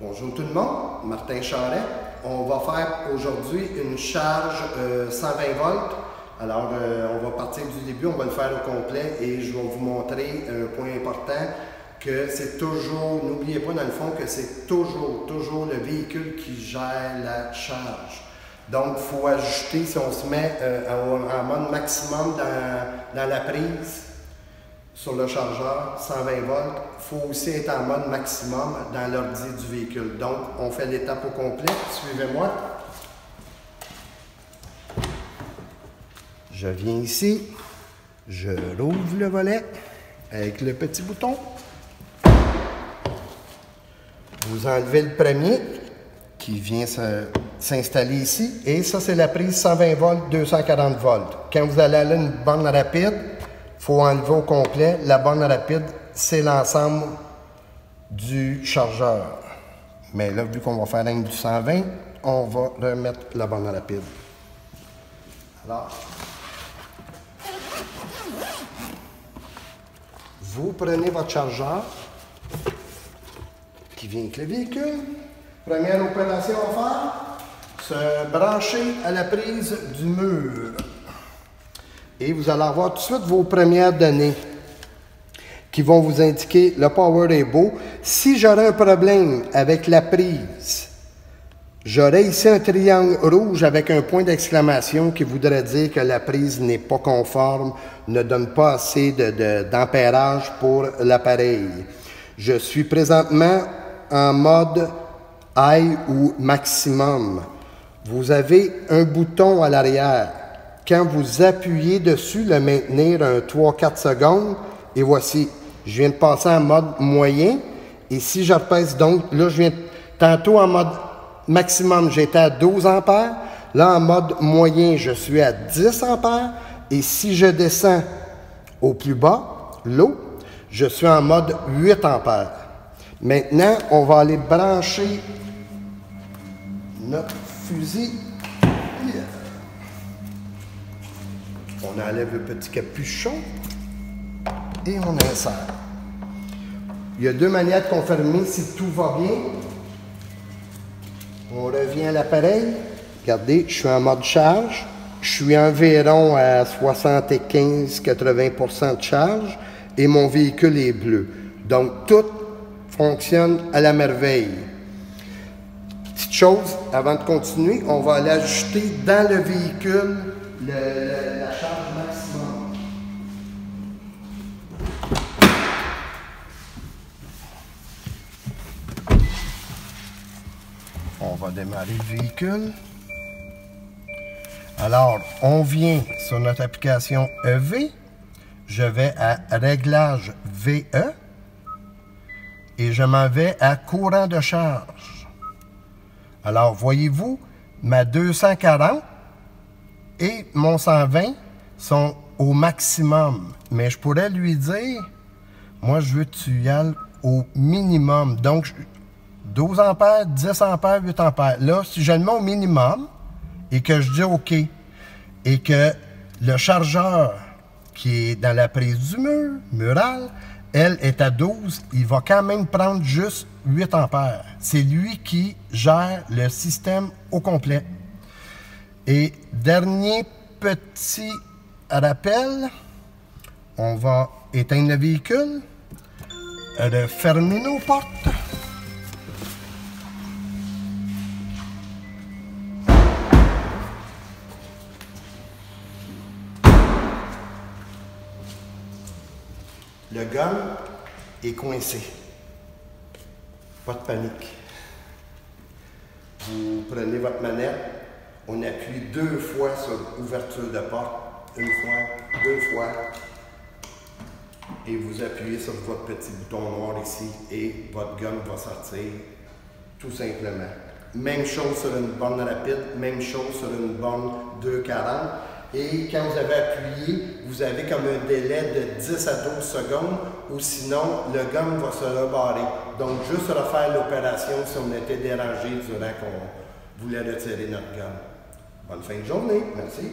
Bonjour tout le monde, Martin Charret. On va faire aujourd'hui une charge 120 volts. Alors, on va partir du début, on va le faire au complet et je vais vous montrer un point important que c'est toujours, n'oubliez pas dans le fond que c'est toujours le véhicule qui gère la charge. Donc, il faut ajuster, si on se met en mode maximum dans la prise, sur le chargeur, 120 volts, il faut aussi être en mode maximum dans l'ordi du véhicule. Donc, on fait l'étape au complet. Suivez-moi. Je viens ici, je rouvre le volet avec le petit bouton. Vous enlevez le premier qui vient s'installer ici. Et ça, c'est la prise 120 volts, 240 volts. Quand vous allez aller à une borne rapide, il faut enlever au complet. La borne rapide, c'est l'ensemble du chargeur. Mais là, vu qu'on va faire un du 120, on va remettre la borne rapide. Alors, vous prenez votre chargeur qui vient avec le véhicule. Première opération à faire, se brancher à la prise du mur. Et vous allez avoir tout de suite vos premières données qui vont vous indiquer le power est beau. Si j'aurais un problème avec la prise, j'aurais ici un triangle rouge avec un point d'exclamation qui voudrait dire que la prise n'est pas conforme, ne donne pas assez d'ampérage pour l'appareil. Je suis présentement en mode high ou maximum. Vous avez un bouton à l'arrière. Quand vous appuyez dessus, le maintenir un 3-4 secondes, et voici, je viens de passer en mode moyen, et si je repèse donc, là je viens, tantôt en mode maximum, j'étais à 12 ampères, là en mode moyen, je suis à 10 ampères, et si je descends au plus bas, l'eau, je suis en mode 8 ampères. Maintenant, on va aller brancher notre fusil. On enlève le petit capuchon et on insère. Il y a deux manières de confirmer si tout va bien. On revient à l'appareil. Regardez, je suis en mode charge. Je suis environ à 75-80% de charge et mon véhicule est bleu. Donc, tout fonctionne à la merveille. Petite chose, avant de continuer, on va aller ajouter dans le véhicule la charge maximum. On va démarrer le véhicule. Alors, on vient sur notre application EV. Je vais à Réglage VE et je m'en vais à Courant de charge. Alors, voyez-vous, ma 240 et mon 120 sont au maximum. Mais je pourrais lui dire, moi, je veux que tu y ailles au minimum. Donc, 12 ampères, 10 ampères, 8 ampères. Là, si je le mets au minimum et que je dis OK, et que le chargeur qui est dans la prise du mur, murale, elle est à 12, il va quand même prendre juste 8 ampères. C'est lui qui gère le système au complet. Et dernier petit rappel, on va éteindre le véhicule, fermer nos portes. Le gun est coincé. Pas de panique. Vous prenez votre manette, on appuie 2 fois sur l'ouverture de porte, une fois, 2 fois, et vous appuyez sur votre petit bouton noir ici et votre gun va sortir tout simplement. Même chose sur une borne rapide, même chose sur une borne 240. Et quand vous avez appuyé, vous avez comme un délai de 10 à 12 secondes ou sinon le gun va se rebarrer. Donc juste refaire l'opération si on était dérangé durant qu'on voulait retirer notre gun. Bonne fin de journée. Merci.